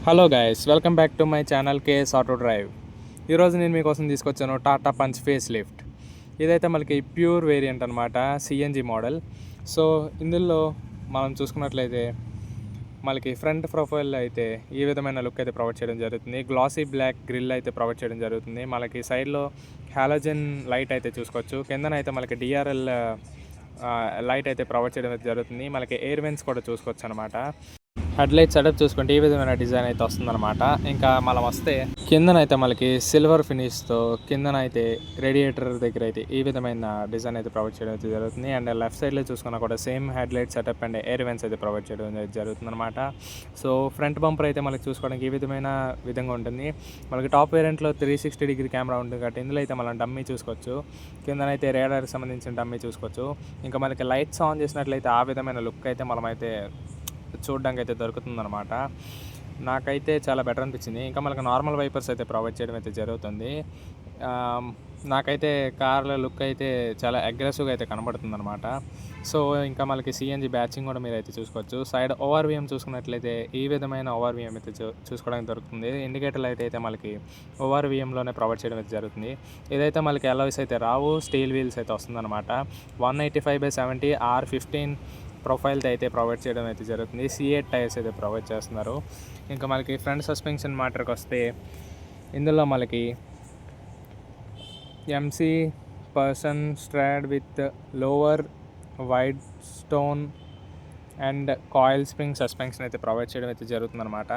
Hello guys, welcome back to my channel KS auto drive. ఈరోజు నేను మీకోసం తీసుకొచ్చాను టాటా పంచ్ ఫేస్ లిఫ్ట్. ఇదైతే మనకి ప్యూర్ వేరియంట్ అనమాట, సిఎన్జి మోడల్. సో ఇందులో మనం చూసుకున్నట్లయితే మనకి ఫ్రంట్ ప్రొఫైల్ అయితే ఈ విధమైన లుక్ అయితే ప్రొవైడ్ చేయడం జరుగుతుంది. గ్లాసీ బ్లాక్ గ్రిల్ అయితే ప్రొవైడ్ చేయడం జరుగుతుంది. మనకి సైడ్లో హాలోజన్ లైట్ అయితే చూసుకోవచ్చు. కిందనైతే మనకి డిఆర్ఎల్ లైట్ అయితే ప్రొవైడ్ చేయడం అయితే జరుగుతుంది. మనకి ఎయిర్ వెంట్స్ కూడా చూసుకోవచ్చు అనమాట. హెడ్లైట్ సెటప్ చూసుకుంటే ఈ విధమైన డిజైన్ అయితే వస్తుందన్నమాట. ఇంకా మనం వస్తే కిందనైతే మనకి సిల్వర్ ఫినిష్తో కిందనైతే రేడియేటర్ దగ్గర అయితే ఈ విధమైన డిజైన్ అయితే ప్రొవైడ్ చేయడం అయితే జరుగుతుంది. అండ్ లెఫ్ట్ సైడ్లో చూసుకున్నా కూడా same headlight setup and air vents అయితే ప్రొవైడ్ చేయడం అయితే జరుగుతుంది అనమాట. సో ఫ్రంట్ బంపర్ అయితే మనకి చూసుకోవడానికి ఈ విధమైన విధంగా ఉంటుంది. మనకి టాప్ వేరియంట్లో 360 డిగ్రీ కెమెరా ఉంటుంది కాబట్టి ఇందులో అయితే మనం డమ్మీ చూసుకోవచ్చు. కిందనైతే రేడార్కి సంబంధించిన డమ్మీ చూసుకోవచ్చు. ఇంకా మనకి లైట్స్ ఆన్ చేసినట్లయితే ఆ విధమైన లుక్ అయితే మనమైతే చూడడానికి అయితే దొరుకుతుందన్నమాట. నాకైతే చాలా బెటర్ అనిపించింది. ఇంకా మనకు నార్మల్ వైపర్స్ అయితే ప్రొవైడ్ చేయడం అయితే జరుగుతుంది. నాకైతే కార్ల లుక్ అయితే చాలా అగ్రెసివ్గా అయితే కనబడుతుంది అనమాట. సో ఇంకా మనకి సిఎన్జి బ్యాచింగ్ కూడా మీరు అయితే చూసుకోవచ్చు. సైడ్ ఓఆర్విఎం చూసుకున్నట్లయితే ఈ విధమైన ఓఆర్విఎం అయితే చూసుకోవడానికి దొరుకుతుంది. ఇండికేటర్ లైట్ అయితే మనకి ఓఆర్విఎంలోనే ప్రొవైడ్ చేయడం అయితే జరుగుతుంది. ఇదైతే మనకి అలాయ్స్ అయితే రావు, స్టీల్ వీల్స్ అయితే వస్తుందన్నమాట. 185/70 R15 ప్రొఫైల్తో అయితే ప్రొవైడ్ చేయడం అయితే జరుగుతుంది. C8 టైర్స్ అయితే ప్రొవైడ్ చేస్తున్నారు. ఇంకా మనకి ఫ్రంట్ సస్పెన్షన్ మ్యాటర్కి వస్తే ఇందులో మనకి MC person strut with lower wide stone and coil spring suspension అయితే ప్రొవైడ్ చేయడం అయితే జరుగుతుందన్నమాట.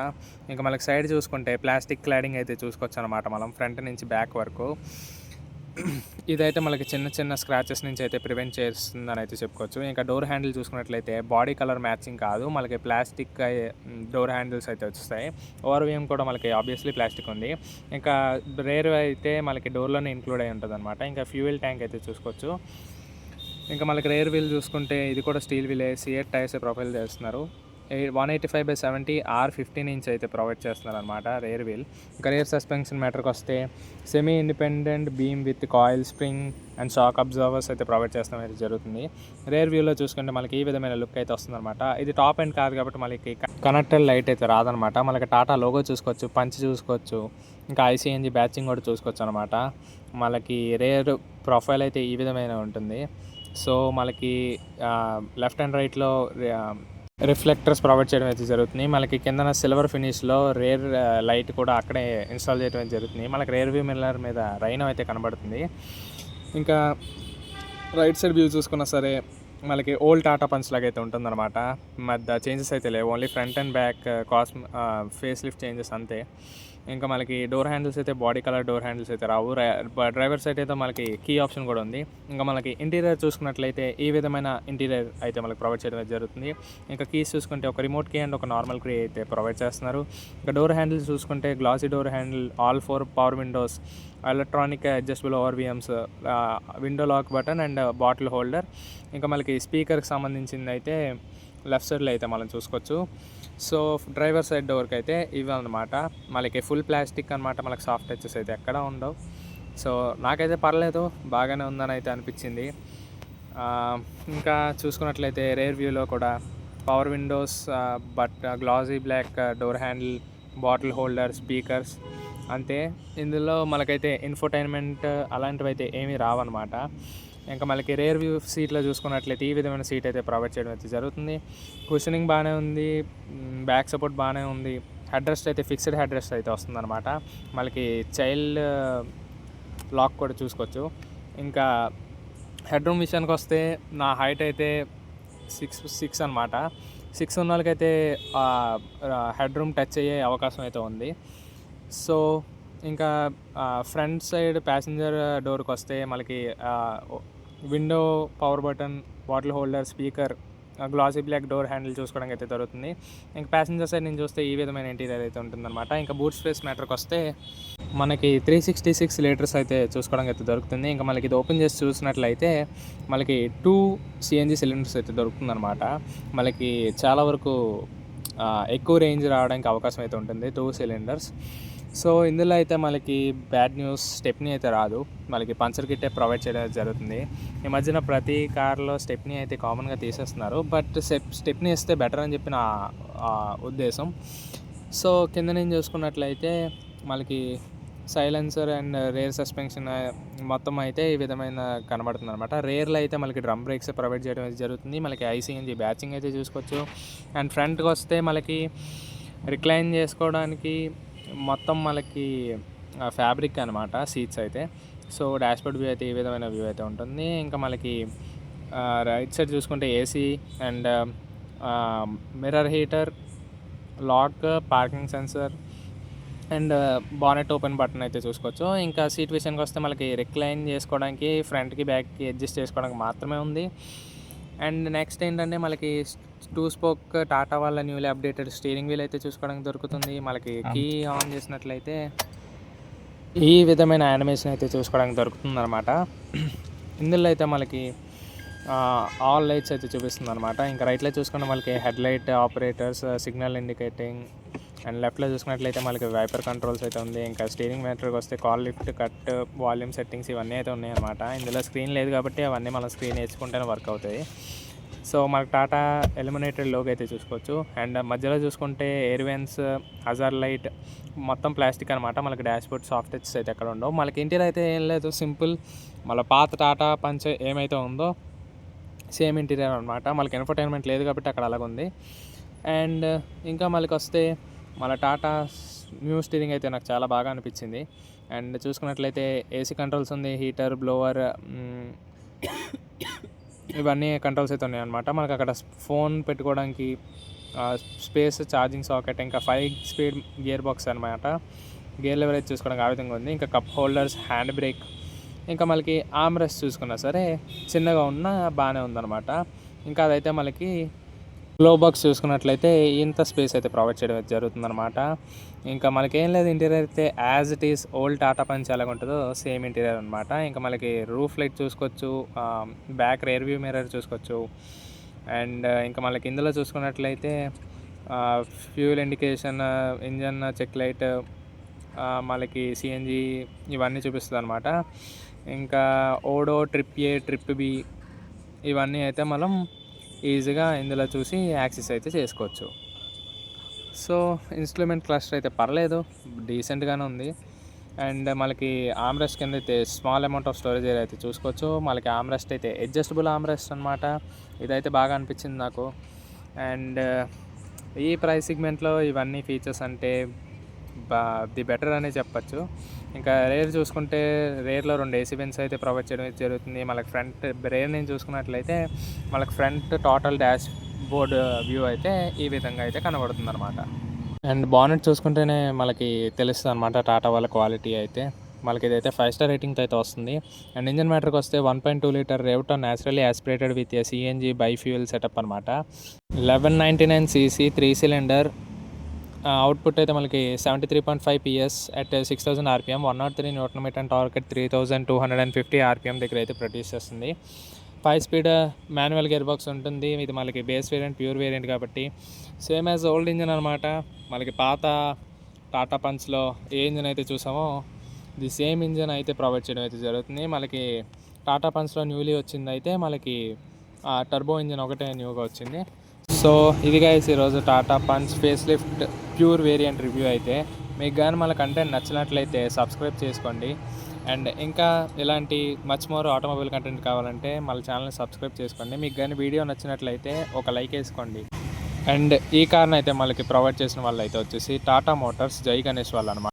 ఇంకా మనకి సైడ్ చూసుకుంటే ప్లాస్టిక్ క్లాడింగ్ అయితే చూసుకోవచ్చు అనమాట మనం ఫ్రంట్ నుంచి బ్యాక్ వరకు. ఇదైతే మనకి చిన్న చిన్న స్క్రాచెస్ నుంచి అయితే ప్రివెంట్ చేస్తుందని అయితే చెప్పుకోవచ్చు. ఇంకా డోర్ హ్యాండిల్ చూసుకున్నట్లయితే బాడీ కలర్ మ్యాచింగ్ కాదు, మనకి ప్లాస్టిక్ డోర్ హ్యాండిల్స్ అయితే వస్తాయి. ఓఆర్విఎం కూడా మనకి ఆబ్వియస్లీ ప్లాస్టిక్ ఉంది. ఇంకా రేర్ అయితే మనకి డోర్లోనే ఇంక్లూడ్ అయి ఉంటుంది అనమాట. ఇంకా ఫ్యూయల్ ట్యాంక్ అయితే చూసుకోవచ్చు. ఇంకా మనకి రేర్ వీల్ చూసుకుంటే ఇది కూడా స్టీల్ వీలే, C8 టైర్స్ ప్రొఫైల్ చేస్తున్నారు. 185/70 R15 ఇంచ్ అయితే ప్రొవైడ్ చేస్తున్నారు అనమాట రేర్ వీల్. ఇంకా రేర్ సస్పెన్షన్ మ్యాటర్కి వస్తే semi independent beam with coil spring and shock absorbers అయితే ప్రొవైడ్ చేస్తాం అయితే జరుగుతుంది. రేర్ వ్యూలో చూసుకుంటే మనకి ఈ విధమైన లుక్ అయితే వస్తుందన్నమాట. ఇది టాప్ ఎండ్ కాదు కాబట్టి మనకి కనెక్టెడ్ లైట్ అయితే రాదనమాట. మనకి టాటా లోగో చూసుకోవచ్చు, పంచ్ చూసుకోవచ్చు, ఇంకా ICNG బ్యాచింగ్ కూడా చూసుకోవచ్చు అనమాట. మనకి రేర్ ప్రొఫైల్ అయితే ఈ విధమైన ఉంటుంది. సో మనకి లెఫ్ట్ అండ్ రైట్లో రిఫ్లెక్టర్స్ ప్రొవైడ్ చేయడం అయితే జరుగుతుంది. మనకి కిందన సిల్వర్ ఫినిష్లో రేర్ లైట్ కూడా అక్కడే ఇన్స్టాల్ చేయడం అయితే జరుగుతుంది. మనకి రేర్ వ్యూ మిర్రర్ మీద రైనో అయితే కనబడుతుంది. ఇంకా రైట్ సైడ్ వ్యూ చూసుకున్నా సరే మనకి ఓల్డ్ టాటా పంచ్ లాగా అయితే ఉంటుందన్నమాట. మధ్య చేంజెస్ అయితే లేవు, only front and back face lift changes అంతే. ఇంకా మనకి డోర్ హ్యాండిల్స్ అయితే బాడీ కలర్ డోర్ హ్యాండిల్స్ అయితే రావు. డ్రైవర్ సైడ్ అయితే మనకి కీ ఆప్షన్ కూడా ఉంది. ఇంకా మనకి ఇంటీరియర్ చూసుకున్నట్లయితే ఈ విధమైన ఇంటీరియర్ అయితే మనకి ప్రొవైడ్ చేయడం జరుగుతుంది. ఇంకా కీస్ చూసుకుంటే ఒక రిమోట్ కీ అండ్ ఒక నార్మల్ కీ అయితే ప్రొవైడ్ చేస్తున్నారు. ఇంకా డోర్ హ్యాండిల్స్ చూసుకుంటే glossy door handle, all 4 power windows, electronic adjustable ORVMs, window lock button and bottle holder. ఇంకా మనకి స్పీకర్కి సంబంధించింది అయితే లెఫ్ట్ సైడ్లో అయితే మనం చూసుకోవచ్చు. సో డ్రైవర్ సైడ్ డోర్కి అయితే ఇవి అనమాట. మనకి ఫుల్ ప్లాస్టిక్ అనమాట, మనకి సాఫ్ట్ టచెస్ అయితే ఎక్కడ ఉండవు. సో నాకైతే పర్లేదు, బాగానే ఉందని అయితే అనిపించింది. ఇంకా చూసుకున్నట్లయితే రేర్ వ్యూలో కూడా power windows, glossy black door handle, bottle holder, speakers అంతే. ఇందులో మనకైతే ఇన్ఫోటైన్మెంట్ అలాంటివి అయితే ఏమీ రావన్నమాట. ఇంకా మనకి రేర్ వ్యూ సీట్లో చూసుకున్నట్లయితే ఈ విధమైన సీట్ అయితే ప్రొవైడ్ చేయడం అయితే జరుగుతుంది. కుషనింగ్ బాగానే ఉంది, బ్యాక్ సపోర్ట్ బాగానే ఉంది. హెడ్ రెస్ట్ అయితే ఫిక్స్డ్ హెడ్ రెస్ట్ అయితే వస్తుందన్నమాట. మనకి చైల్డ్ లాక్ కూడా చూసుకోవచ్చు. ఇంకా హెడ్ రూమ్ విషయానికి వస్తే నా హైట్ అయితే 6'6" అనమాట. 6 ఉన్న వాళ్ళకైతే హెడ్ రూమ్ టచ్ అయ్యే అవకాశం అయితే ఉంది. సో ఇంకా ఫ్రంట్ సైడ్ ప్యాసింజర్ డోర్కి వస్తే మనకి window power button, bottle holder, speaker, glossy black door handle చూసుకోవడానికి అయితే దొరుకుతుంది. ఇంకా ప్యాసింజర్ సైడ్ నుంచి చూస్తే ఈ విధమైన ఇంటీరియర్ అయితే ఉంటుందన్నమాట. ఇంకా బూట్ స్పేస్ మ్యాటర్కి వస్తే మనకి 366 లీటర్స్ అయితే చూసుకోవడానికి అయితే దొరుకుతుంది. ఇంకా మనకి ఇది ఓపెన్ చేసి చూసినట్లయితే మనకి 2 CNG సిలిండర్స్ అయితే దొరుకుతుందన్నమాట. మనకి చాలా వరకు ఎక్కువ రేంజ్ రావడానికి అవకాశం అయితే ఉంటుంది 2 సిలిండర్స్. సో ఇందులో అయితే మనకి బ్యాడ్ న్యూస్, స్టెప్నీ అయితే రాదు, మనకి పంచర్ కిట్టే ప్రొవైడ్ చేయడం జరుగుతుంది. ఈ మధ్యన ప్రతి కార్లో స్టెప్నీ అయితే కామన్గా తీసేస్తున్నారు, బట్ స్టెప్నీ ఇస్తే బెటర్ అని చెప్పి నా ఉద్దేశం. సో కింద నేను చూసుకున్నట్లయితే మనకి సైలెన్సర్ అండ్ రేర్ సస్పెన్షన్ మొత్తం అయితే ఈ విధమైన కనబడుతుంది అనమాట. రేర్లో అయితే మనకి డ్రమ్ బ్రేక్స్ ప్రొవైడ్ చేయడం అయితే జరుగుతుంది. మనకి ఐసీఎన్జీ బ్యాచింగ్ అయితే చూసుకోవచ్చు. అండ్ ఫ్రంట్కి వస్తే మనకి రిక్లైన్ చేసుకోవడానికి మొత్తం మనకి ఫ్యాబ్రిక్ అనమాట సీట్స్ అయితే. సో డాష్బోర్డ్ వ్యూ అయితే ఈ విధమైన వ్యూ అయితే ఉంటుంది. ఇంకా మనకి రైట్ సైడ్ చూసుకుంటే AC and mirror heater, lock, parking sensor and bonnet open button అయితే చూసుకోవచ్చు. ఇంకా సీట్ విషయానికి వస్తే మనకి రిక్లైన్ చేసుకోవడానికి ఫ్రంట్కి బ్యాక్కి అడ్జస్ట్ చేసుకోవడానికి మాత్రమే ఉంది. అండ్ నెక్స్ట్ ఏంటంటే మనకి 2 స్పోక్ టాటా వాళ్ళ న్యూలీ అప్డేటెడ్ స్టీరింగ్ వీల్ అయితే చూసుకోవడానికి దొరుకుతుంది. మనకి కీ ఆన్ చేసినట్లయితే ఈ విధమైన యానిమేషన్ అయితే చూసుకోవడానికి దొరుకుతుంది అనమాట. ఇందులో అయితే మనకి ఆల్ లైట్స్ అయితే చూపిస్తుంది అనమాట. ఇంకా రైట్లో చూసుకుంటే మనకి head light operators, signal indicating, and లెఫ్ట్లో చూసుకున్నట్లయితే మనకి వైపర్ కంట్రోల్స్ అయితే ఉంది. ఇంకా స్టీరింగ్ మీటర్కి వస్తే call lift, cut, volume settings ఇవన్నీ అయితే ఉన్నాయి అనమాట. ఇందులో స్క్రీన్ లేదు కాబట్టి అవన్నీ మనం స్క్రీన్ వేసుకుంటేనే వర్క్ అవుతాయి. సో మనకి టాటా ఎలిమినేటెడ్ లోగో అయితే చూసుకోవచ్చు. అండ్ మధ్యలో చూసుకుంటే ఎయిర్ వెంట్స్, హజార్ లైట్ మొత్తం ప్లాస్టిక్ అనమాట. మనకి డాష్బోర్డ్ సాఫ్ట్ టచ్ అయితే ఎక్కడ ఉండవు. మనకి ఇంటీరియర్ అయితే ఏం లేదు, సింపుల్ మన పాత టాటా పంచ్ ఏమైతే ఉందో సేమ్ ఇంటీరియర్ అనమాట. మనకి ఎంటర్టైన్మెంట్ లేదు కాబట్టి అక్కడ అలాగుంది. అండ్ ఇంకా మనకి వస్తే మన టాటా న్యూ స్టీరింగ్ అయితే నాకు చాలా బాగా అనిపించింది. అండ్ చూసుకున్నట్లయితే ఏసీ కంట్రోల్స్ ఉంది, హీటర్, బ్లోవర్, ఇవన్నీ కంట్రోల్స్ అయితే ఉన్నాయి అనమాట. మనకు అక్కడ ఫోన్ పెట్టుకోవడానికి స్పేస్, ఛార్జింగ్ సాకెట్, ఇంకా 5 స్పీడ్ గేర్ బాక్స్ అనమాట. గేర్ లెవరేజ్ చూసుకోవడానికి ఆ విధంగా ఉంది. ఇంకా కప్ హోల్డర్స్, హ్యాండ్ బ్రేక్, ఇంకా మనకి ఆర్మ్ రెస్ట్ చూసుకున్నా సరే చిన్నగా ఉన్న బాగానే ఉందన్నమాట. ఇంకా అదైతే మనకి గ్లో బాక్స్ చూసుకున్నట్లయితే ఇంత స్పేస్ అయితే ప్రొవైడ్ చేయడం జరుగుతుందన్నమాట. ఇంకా మనకేం లేదు, ఇంటీరియర్ అయితే as it is old Tata Punch ఎలాగ ఉంటుందో సేమ్ ఇంటీరియర్ అనమాట. ఇంకా మనకి రూఫ్ లైట్ చూసుకోవచ్చు, బ్యాక్ రియర్ వ్యూ మిర్రర్ చూసుకోవచ్చు. అండ్ ఇంకా మనకి ఇందులో చూసుకున్నట్లయితే fuel indication, engine check light, మనకి సిఎన్జి ఇవన్నీ చూపిస్తుంది అనమాట. ఇంకా odo, trip A, trip B ఇవన్నీ అయితే మనం ఈజీగా ఇందులో చూసి యాక్సెస్ అయితే చేసుకోవచ్చు. సో ఇన్స్ట్రుమెంట్ క్లస్టర్ అయితే పర్లేదు, డీసెంట్గానే ఉంది. అండ్ మనకి ఆమ్రెస్ట్ కింద అయితే small amount of storage area అయితే చూసుకోవచ్చు. మనకి ఆమ్రెస్ట్ అయితే అడ్జస్టబుల్ ఆమ్రెస్ట్ అనమాట. ఇదైతే బాగా అనిపించింది నాకు. అండ్ ఈ ప్రైస్ సెగ్మెంట్లో ఇవన్నీ ఫీచర్స్ అంటే ది బెటర్ అనే చెప్పచ్చు. ఇంకా రేర్ చూసుకుంటే రేర్లో 2 ఏసీ వెంట్స్ అయితే ప్రొవైడ్ చేయడం జరుగుతుంది. మనకి ఫ్రంట్ రేర్ నేను చూసుకున్నట్లయితే మనకి front total dash board view అయితే ఈ విధంగా అయితే కనబడుతుంది అనమాట. అండ్ బానెట్ చూసుకుంటేనే మనకి తెలుస్తుంది అనమాట టాటా వాళ్ళ క్వాలిటీ అయితే. మనకి ఇదైతే 5 స్టార్ రేటింగ్తో అయితే వస్తుంది. అండ్ ఇంజన్ మ్యాటర్కి వస్తే 1.2 litre Revotron naturally aspirated with CNG bifuel setup అనమాట. 1199 cc 3 సిలిండర్. అవుట్పుట్ అయితే మనకి 73.5 PS at 6000 RPM, 103 newton meter and torque at 3250 RPM దగ్గర అయితే ప్రొడ్యూస్ చేస్తుంది. 5 స్పీడ్ మాన్యువల్ గేర్ బాక్స్ ఉంటుంది. ఇది మనకి బేస్ వేరియంట్, ప్యూర్ వేరియంట్ కాబట్టి సేమ్ యాజ్ ఓల్డ్ ఇంజన్ అనమాట. మనకి పాత టాటా పంచ్లో ఏ ఇంజన్ అయితే చూసామో ది సేమ్ ఇంజన్ అయితే ప్రొవైడ్ చేయడం అయితే జరుగుతుంది. మనకి టాటా పంచ్లో న్యూలీ వచ్చింది అయితే మనకి టర్బో ఇంజన్ ఒకటే న్యూగా వచ్చింది. సో ఇది గైస్ ఈరోజు Tata punch face lift pure variant review అయితే. మీకు కానీ మన కంటెంట్ నచ్చినట్లయితే సబ్స్క్రైబ్ చేసుకోండి. అండ్ ఇంకా ఇలాంటి మచ్ మోర్ ఆటోమొబైల్ కంటెంట్ కావాలంటే మన ఛానల్ని సబ్స్క్రైబ్ చేసుకోండి. మీకు కానీ వీడియో నచ్చినట్లయితే ఒక లైక్ వేసుకోండి. అండ్ ఈ కార్ని అయితే మనకి ప్రొవైడ్ చేసిన వాళ్ళు అయితే వచ్చేసి టాటా మోటార్స్ జై గణేష్ వాళ్ళు అనమాట.